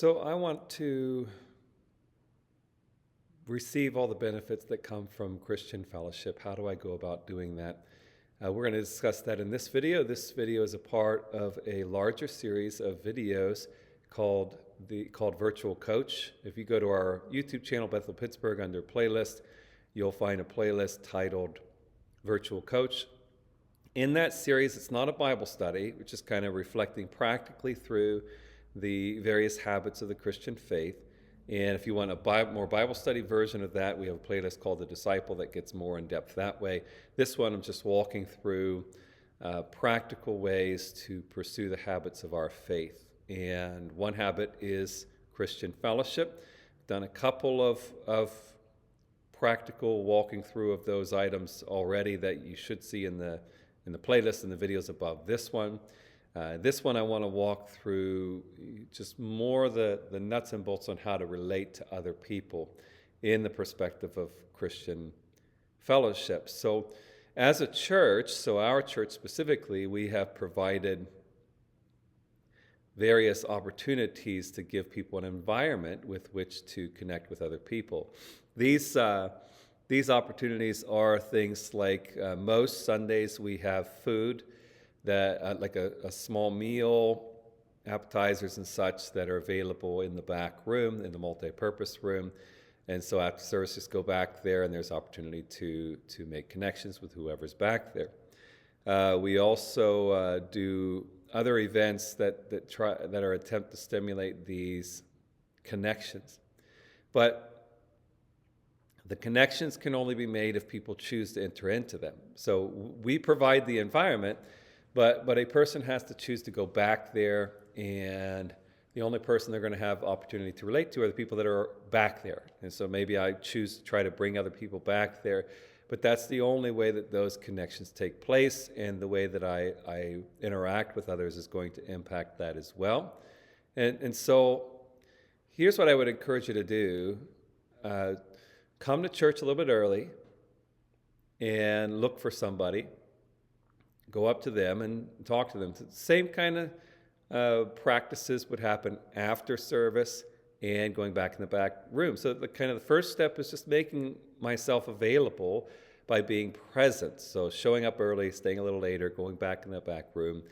So I want to receive all the benefits that come from Christian fellowship. How do I go about doing that? We're going to discuss that in this video. This video is a part of a larger series of videos called Virtual Coach. If you go to our YouTube channel, Bethel Pittsburgh, under playlist, you'll find a playlist titled Virtual Coach. In that series, it's not a Bible study, which is kind of reflecting practically through the various habits of the Christian faith. And if you want a more Bible study version of that, we have a playlist called The Disciple that gets more in depth that way. This one, I'm just walking through practical ways to pursue the habits of our faith. And one habit is Christian fellowship. I've done a couple of practical walking through of those items already that you should see in the playlist and the videos above this one. This one I want to walk through just more the nuts and bolts on how to relate to other people in the perspective of Christian fellowship. So as a church, so our church specifically, we have provided various opportunities to give people an environment with which to connect with other people. These opportunities are things like most Sundays we have food that like a small meal, appetizers and such that are available in the back room, in the multi-purpose room. And so after service, just go back there and there's opportunity to make connections with whoever's back there. We also do other events that are attempt to stimulate these connections. But the connections can only be made if people choose to enter into them. So we provide the environment, but a person has to choose to go back there, and the only person they're going to have opportunity to relate to are the people that are back there. And so maybe I choose to try to bring other people back there, but that's the only way that those connections take place, and the way that I interact with others is going to impact that as well. And so here's what I would encourage you to do. Come to church a little bit early and look for somebody. Go up to them and talk to them. The same kind of practices would happen after service and going back in the back room. So the first step is just making myself available by being present. So showing up early, staying a little later, going back in the back room.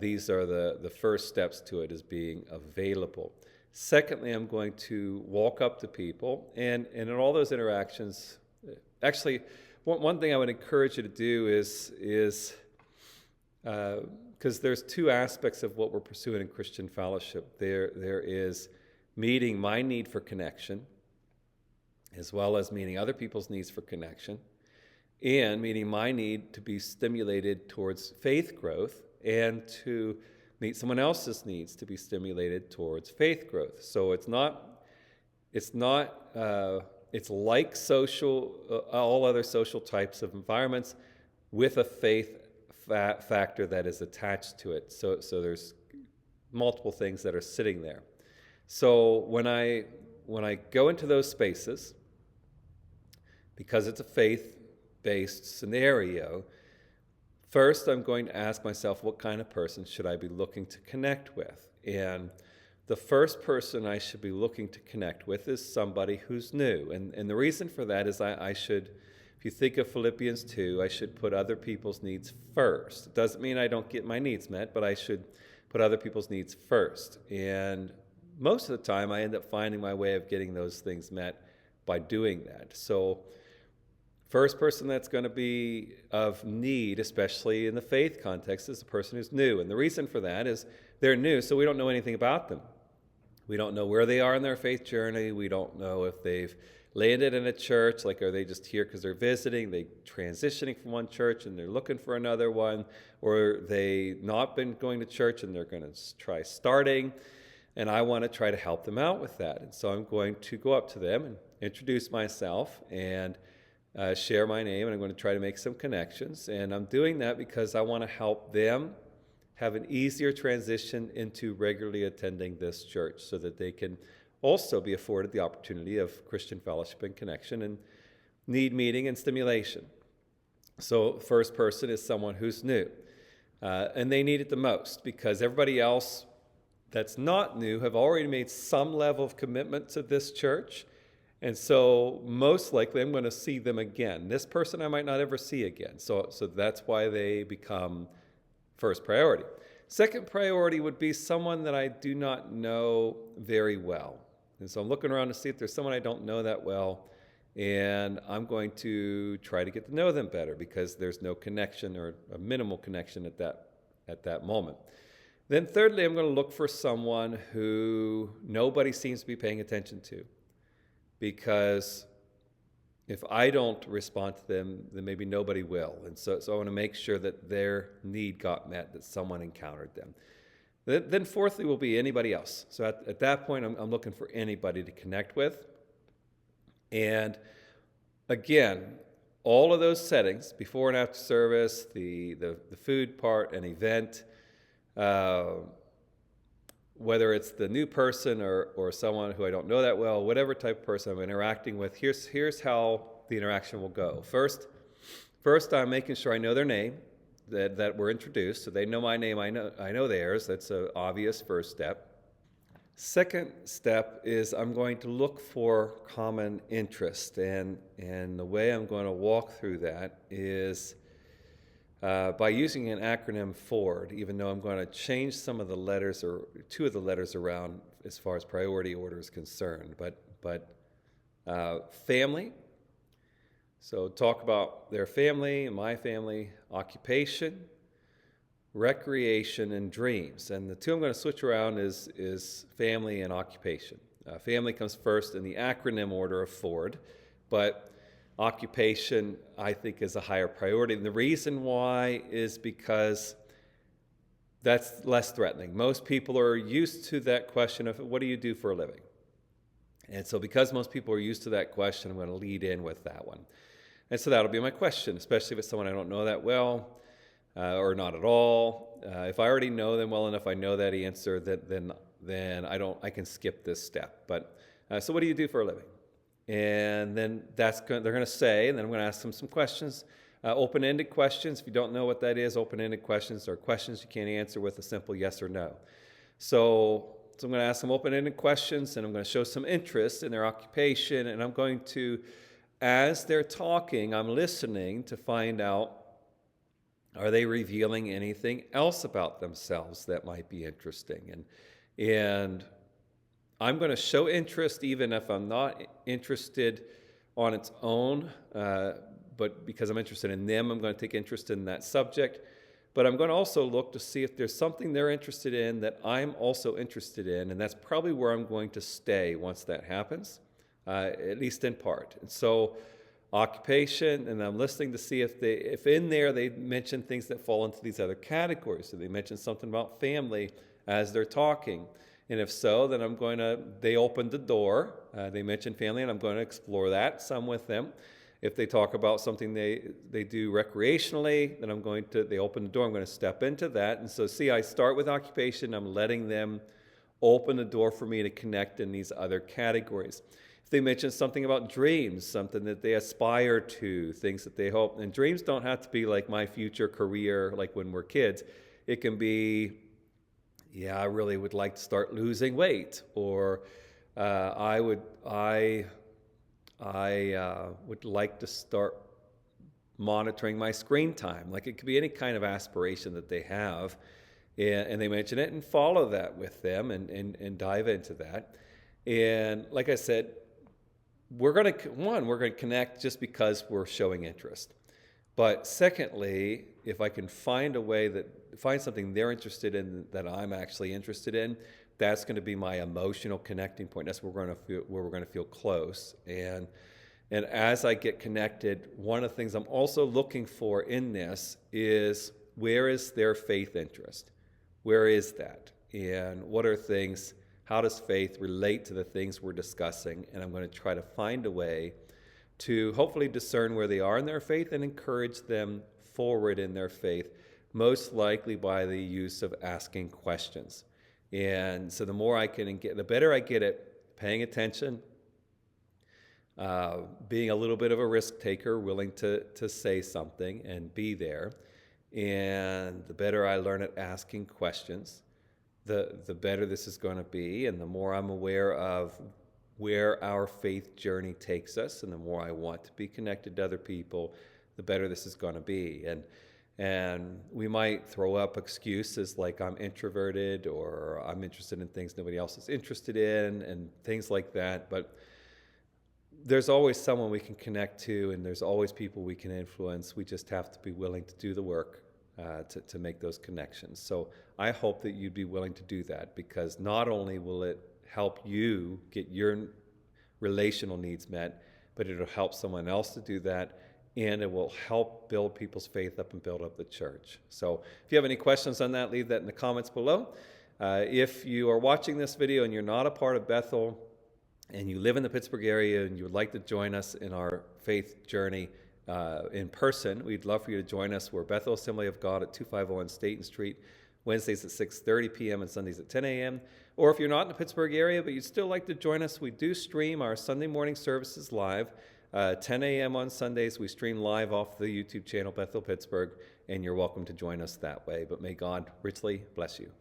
These are the first steps to it, is being available. Secondly, I'm going to walk up to people, and in all those interactions, actually, one thing I would encourage you to do is because there's two aspects of what we're pursuing in Christian fellowship. There is meeting my need for connection, as well as meeting other people's needs for connection, and meeting my need to be stimulated towards faith growth, and to meet someone else's needs to be stimulated towards faith growth. So it's like social, all other social types of environments, with a faith factor that is attached to it. So there's multiple things that are sitting there. So when I go into those spaces, because it's a faith-based scenario, first I'm going to ask myself, what kind of person should I be looking to connect with? And the first person I should be looking to connect with is somebody who's new. And the reason for that is I should, if you think of Philippians 2, I should put other people's needs first. It doesn't mean I don't get my needs met, but I should put other people's needs first. And most of the time I end up finding my way of getting those things met by doing that. So first person that's going to be of need, especially in the faith context, is the person who's new. And the reason for that is they're new, so we don't know anything about them. We don't know where they are in their faith journey. We don't know if they've landed in a church, like are they just here because they're visiting, they transitioning from one church and they're looking for another one, or they not been going to church and they're going to try starting, and I want to try to help them out with that. And so I'm going to go up to them and introduce myself and share my name, and I'm going to try to make some connections. And I'm doing that because I want to help them have an easier transition into regularly attending this church, so that they can also be afforded the opportunity of Christian fellowship and connection and need meeting and stimulation. So first person is someone who's new. And they need it the most, because everybody else that's not new have already made some level of commitment to this church. And so most likely I'm going to see them again. This person I might not ever see again. So that's why they become first priority. Second priority would be someone that I do not know very well. And so I'm looking around to see if there's someone I don't know that well, and I'm going to try to get to know them better because there's no connection or a minimal connection at that moment. Then thirdly, I'm going to look for someone who nobody seems to be paying attention to, because if I don't respond to them, then maybe nobody will. And so I want to make sure that their need got met, that someone encountered them. Then fourthly will be anybody else. So at that point, I'm looking for anybody to connect with. And again, all of those settings, before and after service, the food part, an event, whether it's the new person or someone who I don't know that well, whatever type of person I'm interacting with, here's how the interaction will go. First, I'm making sure I know their name, that we're introduced, so they know my name, I know theirs. That's an obvious first step. Second step is I'm going to look for common interest, and the way I'm going to walk through that is by using an acronym FORD, even though I'm going to change some of the letters or two of the letters around as far as priority order is concerned. But family, so talk about their family and my family, occupation, recreation, and dreams. And the two I'm going to switch around is family and occupation. Family comes first in the acronym order of FORD, but occupation, I think, is a higher priority. And the reason why is because that's less threatening. Most people are used to that question of, what do you do for a living? And so because most people are used to that question, I'm going to lead in with that one. And so that'll be my question, especially if it's someone I don't know that well or not at all. If I already know them well enough, I know that answer, then I can skip this step. But so what do you do for a living? And then they're going to say, and then I'm going to ask them some questions, open-ended questions. If you don't know what that is, open-ended questions are questions you can't answer with a simple yes or no. So I'm going to ask them open-ended questions, and I'm going to show some interest in their occupation, and I'm going to, as they're talking, I'm listening to find out, are they revealing anything else about themselves that might be interesting? And I'm going to show interest even if I'm not interested on its own, but because I'm interested in them, I'm going to take interest in that subject. But I'm going to also look to see if there's something they're interested in that I'm also interested in, and that's probably where I'm going to stay once that happens, at least in part. And so occupation, and I'm listening to see if in there they mention things that fall into these other categories. So they mention something about family as they're talking. And if so, then they opened the door. They mentioned family, and I'm going to explore that some with them. If they talk about something they do recreationally, then they open the door, I'm going to step into that. And so see, I start with occupation. I'm letting them open the door for me to connect in these other categories. If they mention something about dreams, something that they aspire to, things that they hope, and dreams don't have to be like my future career, like when we're kids. It can be, I really would like to start losing weight, or I would like to start monitoring my screen time. Like, it could be any kind of aspiration that they have, and they mention it, and follow that with them and dive into that. And like I said, we're going to connect just because we're showing interest. But secondly, if I can find something they're interested in that I'm actually interested in, that's going to be my emotional connecting point. That's where we're going to feel close. And as I get connected, one of the things I'm also looking for in this is, where is their faith interest? Where is that? And what are things? How does faith relate to the things we're discussing? And I'm going to try to find a way to hopefully discern where they are in their faith and encourage them forward in their faith, most likely by the use of asking questions. And so the more I can get, the better I get at paying attention, being a little bit of a risk taker, willing to say something and be there. And the better I learn at asking questions, the better this is going to be. And the more I'm aware of where our faith journey takes us, and the more I want to be connected to other people, the better this is going to be. And we might throw up excuses like I'm introverted, or I'm interested in things nobody else is interested in, and things like that. But there's always someone we can connect to, and there's always people we can influence. We just have to be willing to do the work to make those connections. So I hope that you'd be willing to do that, because not only will it help you get your relational needs met, but it'll help someone else to do that, and it will help build people's faith up and build up the church. So if you have any questions on that, leave that in the comments below. If you are watching this video and you're not a part of Bethel, and you live in the Pittsburgh area and you would like to join us in our faith journey in person, we'd love for you to join us. We're Bethel Assembly of God at 2501 Staten Street, Wednesdays at 6:30 p.m. and Sundays at 10 a.m. Or if you're not in the Pittsburgh area but you'd still like to join us, we do stream our Sunday morning services live. 10 a.m. on Sundays, we stream live off the YouTube channel Bethel Pittsburgh, and you're welcome to join us that way. But may God richly bless you.